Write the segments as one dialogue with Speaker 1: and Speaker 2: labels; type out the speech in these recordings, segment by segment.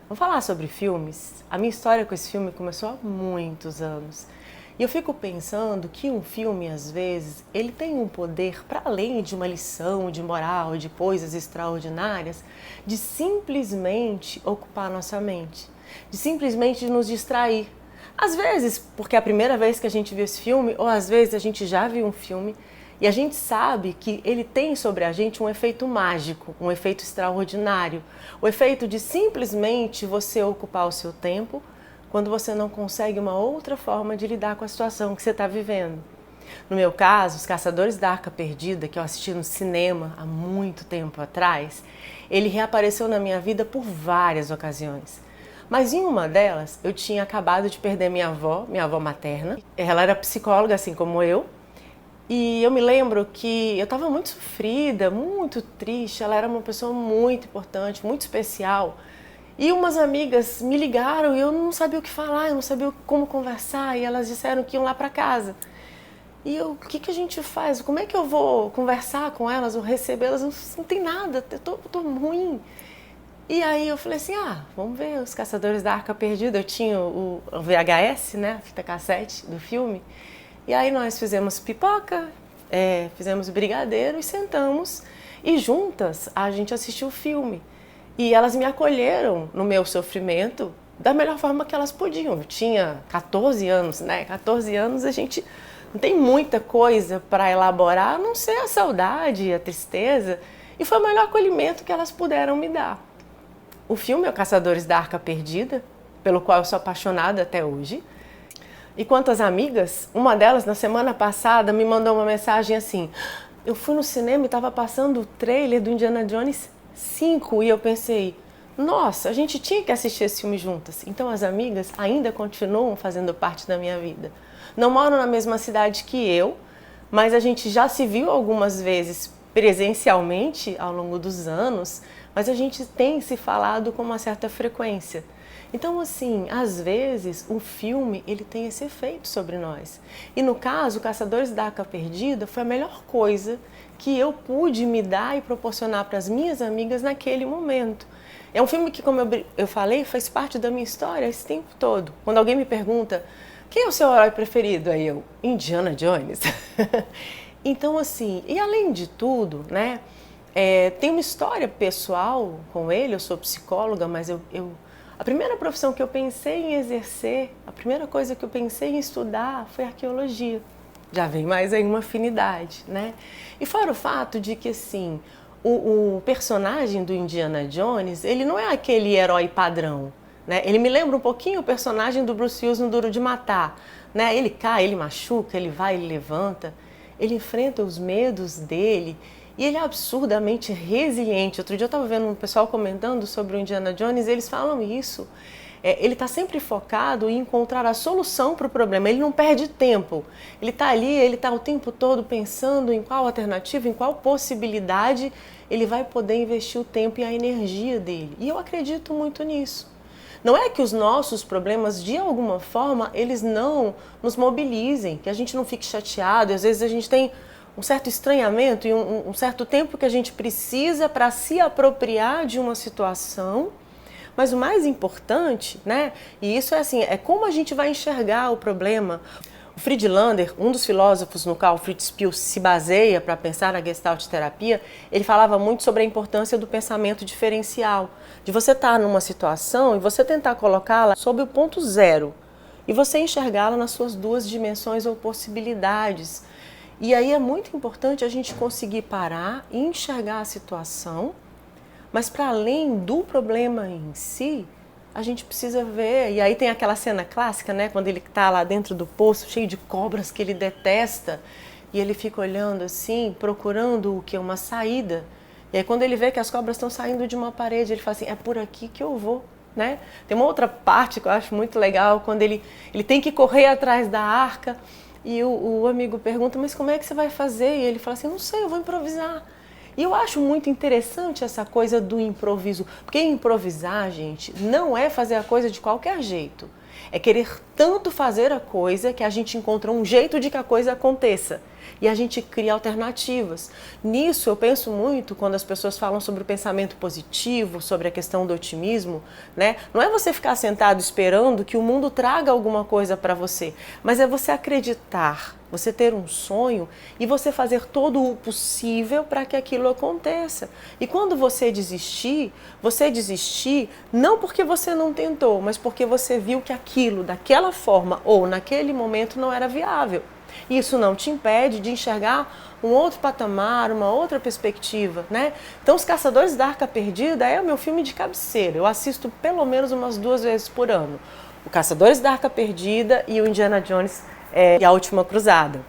Speaker 1: Vamos falar sobre filmes? A minha história com esse filme começou há muitos anos. E eu fico pensando que um filme, às vezes, ele tem um poder, para além de uma lição de moral, de coisas extraordinárias, de simplesmente ocupar nossa mente, de simplesmente nos distrair. Às vezes, porque é a primeira vez que a gente viu esse filme, ou às vezes a gente já viu um filme e a gente sabe que ele tem sobre a gente um efeito mágico, um efeito extraordinário, o efeito de simplesmente você ocupar o seu tempo quando você não consegue uma outra forma de lidar com a situação que você está vivendo. No meu caso, Os Caçadores da Arca Perdida, que eu assisti no cinema há muito tempo atrás, ele reapareceu na minha vida por várias ocasiões. Mas em uma delas, eu tinha acabado de perder minha avó materna. Ela era psicóloga, assim como eu. E eu me lembro que eu estava muito sofrida, muito triste. Ela era uma pessoa muito importante, muito especial. E umas amigas me ligaram e eu não sabia o que falar, eu não sabia como conversar. E elas disseram que iam lá para casa. E eu, o que a gente faz? Como é que eu vou conversar com elas ou recebê-las? Não tem nada, eu tô ruim. E aí eu falei assim, vamos ver Os Caçadores da Arca Perdida. Eu tinha o VHS, né, a fita cassete do filme. E aí nós fizemos pipoca, fizemos brigadeiro e sentamos. E juntas a gente assistiu o filme. E elas me acolheram no meu sofrimento da melhor forma que elas podiam. Eu tinha 14 anos, né? 14 anos a gente não tem muita coisa para elaborar, a não ser a saudade, a tristeza. E foi o melhor acolhimento que elas puderam me dar. O filme é o Caçadores da Arca Perdida, pelo qual eu sou apaixonada até hoje. E quanto às amigas, uma delas na semana passada me mandou uma mensagem assim: eu fui no cinema e estava passando o trailer do Indiana Jones 5 e eu pensei, nossa, a gente tinha que assistir esse filme juntas. Então as amigas ainda continuam fazendo parte da minha vida. Não moram na mesma cidade que eu, mas a gente já se viu algumas vezes presencialmente ao longo dos anos, mas a gente tem se falado com uma certa frequência. Então, assim, às vezes o filme ele tem esse efeito sobre nós. E no caso, Caçadores da Arca Perdida foi a melhor coisa que eu pude me dar e proporcionar para as minhas amigas naquele momento. É um filme que, como eu falei, faz parte da minha história esse tempo todo. Quando alguém me pergunta, quem é o seu herói preferido? Aí eu, Indiana Jones. Então, assim, e além de tudo, né, tem uma história pessoal com ele. Eu sou psicóloga, mas a primeira profissão que eu pensei em exercer, a primeira coisa que eu pensei em estudar foi arqueologia. Já vem mais aí uma afinidade, né? E fora o fato de que, assim, o personagem do Indiana Jones, ele não é aquele herói padrão, né? Ele me lembra um pouquinho o personagem do Bruce Willis no Duro de Matar, né? Ele cai, ele machuca, ele vai, ele levanta, ele enfrenta os medos dele e ele é absurdamente resiliente. Outro dia eu estava vendo um pessoal comentando sobre o Indiana Jones e eles falam isso. Ele está sempre focado em encontrar a solução para o problema, ele não perde tempo. Ele está ali, ele está o tempo todo pensando em qual alternativa, em qual possibilidade ele vai poder investir o tempo e a energia dele. E eu acredito muito nisso. Não é que os nossos problemas, de alguma forma, eles não nos mobilizem, que a gente não fique chateado, às vezes a gente tem um certo estranhamento e um certo tempo que a gente precisa para se apropriar de uma situação. Mas o mais importante, né, e isso é assim, é como a gente vai enxergar o problema. O Friedlander, um dos filósofos no qual Fritz Perls se baseia para pensar na Gestalt terapia, ele falava muito sobre a importância do pensamento diferencial, de você estar numa situação e você tentar colocá-la sob o ponto zero e você enxergá-la nas suas duas dimensões ou possibilidades. E aí é muito importante a gente conseguir parar e enxergar a situação. Mas para além do problema em si, a gente precisa ver. E aí tem aquela cena clássica, né? Quando ele está lá dentro do poço, cheio de cobras que ele detesta. E ele fica olhando assim, procurando o que? Uma saída. E aí quando ele vê que as cobras estão saindo de uma parede, ele fala assim, é por aqui que eu vou. Né? Tem uma outra parte que eu acho muito legal, quando ele tem que correr atrás da arca. E o amigo pergunta, mas como é que você vai fazer? E ele fala assim, não sei, eu vou improvisar. E eu acho muito interessante essa coisa do improviso, porque improvisar, gente, não é fazer a coisa de qualquer jeito. É querer tanto fazer a coisa que a gente encontra um jeito de que a coisa aconteça. e a gente cria alternativas. Nisso eu penso muito quando as pessoas falam sobre o pensamento positivo, sobre a questão do otimismo, né? Não é você ficar sentado esperando que o mundo traga alguma coisa para você, mas é você acreditar, você ter um sonho e você fazer todo o possível para que aquilo aconteça. E quando você desistir não porque você não tentou, mas porque você viu que aquilo, daquela forma ou naquele momento, não era viável. Isso não te impede de enxergar um outro patamar, uma outra perspectiva, né? Então, Os Caçadores da Arca Perdida é o meu filme de cabeceira. Eu assisto pelo menos umas 2 vezes por ano. O Caçadores da Arca Perdida e o Indiana Jones e a Última Cruzada.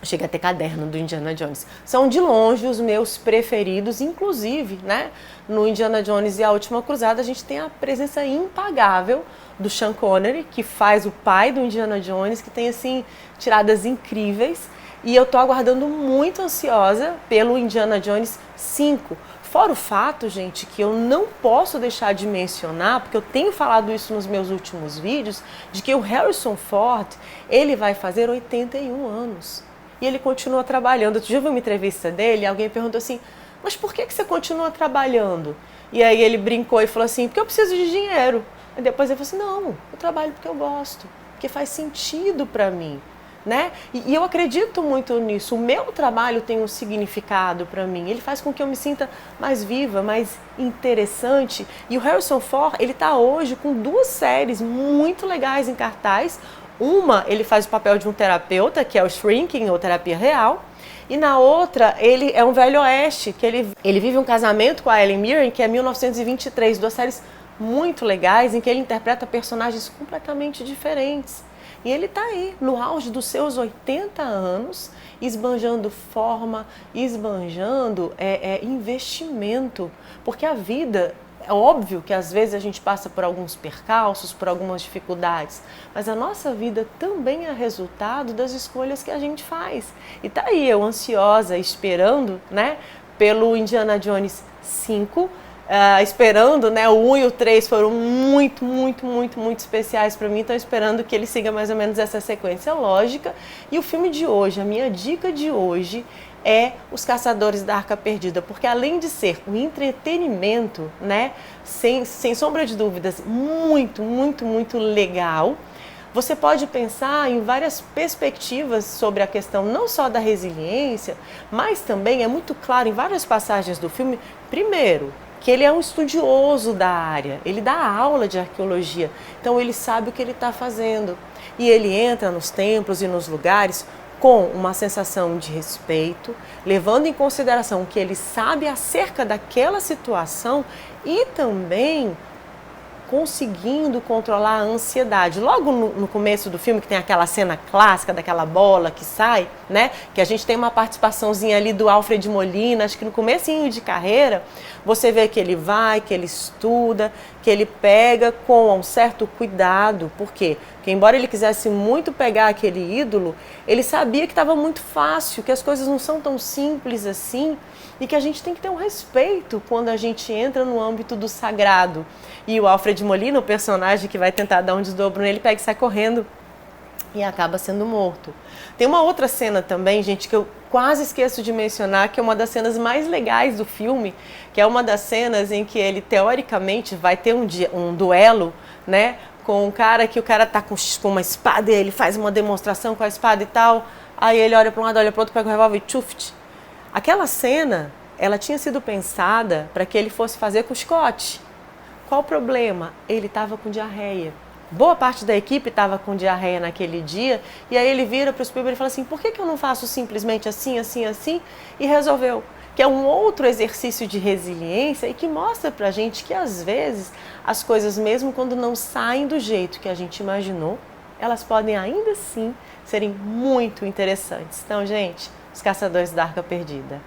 Speaker 1: Chega a ter caderno do Indiana Jones. São de longe os meus preferidos, inclusive, né? No Indiana Jones e a Última Cruzada a gente tem a presença impagável do Sean Connery, que faz o pai do Indiana Jones, que tem assim tiradas incríveis. E eu tô aguardando muito ansiosa pelo Indiana Jones 5. Fora o fato, gente, que eu não posso deixar de mencionar, porque eu tenho falado isso nos meus últimos vídeos, de que o Harrison Ford, ele vai fazer 81 anos. E ele continua trabalhando. Eu tive uma entrevista dele e alguém perguntou assim, mas por que você continua trabalhando? E aí ele brincou e falou assim, porque eu preciso de dinheiro. E depois ele falou assim, não, eu trabalho porque eu gosto, porque faz sentido para mim. Né? E eu acredito muito nisso. O meu trabalho tem um significado para mim. Ele faz com que eu me sinta mais viva, mais interessante. E o Harrison Ford, ele está hoje com 2 séries muito legais em cartaz. Uma, ele faz o papel de um terapeuta, que é o Shrinking, ou Terapia Real. E na outra, ele é um velho oeste, que ele vive um casamento com a Helen Mirren, que é 1923. 2 séries muito legais, em que ele interpreta personagens completamente diferentes. E ele está aí, no auge dos seus 80 anos, esbanjando forma, esbanjando investimento. Porque a vida, é óbvio que às vezes a gente passa por alguns percalços, por algumas dificuldades, mas a nossa vida também é resultado das escolhas que a gente faz. E tá aí, eu ansiosa, esperando, né, pelo Indiana Jones 5, esperando, né, o 1 e o 3 foram muito especiais para mim, então esperando que ele siga mais ou menos essa sequência lógica. E o filme de hoje, a minha dica de hoje é Os Caçadores da Arca Perdida, porque além de ser um entretenimento, né, sem sombra de dúvidas, muito legal, você pode pensar em várias perspectivas sobre a questão não só da resiliência, mas também é muito claro em várias passagens do filme, primeiro, que ele é um estudioso da área, ele dá aula de arqueologia, então ele sabe o que ele está fazendo. E ele entra nos templos e nos lugares com uma sensação de respeito, levando em consideração o que ele sabe acerca daquela situação e também conseguindo controlar a ansiedade. Logo no começo do filme, que tem aquela cena clássica daquela bola que sai, né? Que a gente tem uma participaçãozinha ali do Alfred Molina, acho que no comecinho de carreira, você vê que ele vai, que ele estuda, que ele pega com um certo cuidado. Por quê? Porque embora ele quisesse muito pegar aquele ídolo, ele sabia que estava muito fácil, que as coisas não são tão simples assim, e que a gente tem que ter um respeito quando a gente entra no âmbito do sagrado. E o Alfred Molina, o personagem que vai tentar dar um desdobro nele, pega e sai correndo e acaba sendo morto. Tem uma outra cena também, gente, que eu quase esqueço de mencionar, que é uma das cenas mais legais do filme, que é uma das cenas em que ele, teoricamente, vai ter um duelo, né, com um cara que o cara tá com uma espada e ele faz uma demonstração com a espada e tal, aí ele olha para um lado, olha para o outro, pega o revólver e tchuft. Aquela cena, ela tinha sido pensada para que ele fosse fazer com o Scott. Qual o problema? Ele estava com diarreia. Boa parte da equipe estava com diarreia naquele dia, e aí ele vira para o Spielberg e fala assim, por que eu não faço simplesmente assim, e resolveu. Que é um outro exercício de resiliência e que mostra pra gente que às vezes as coisas, mesmo quando não saem do jeito que a gente imaginou, elas podem ainda assim serem muito interessantes. Então, gente, Os Caçadores da Arca Perdida.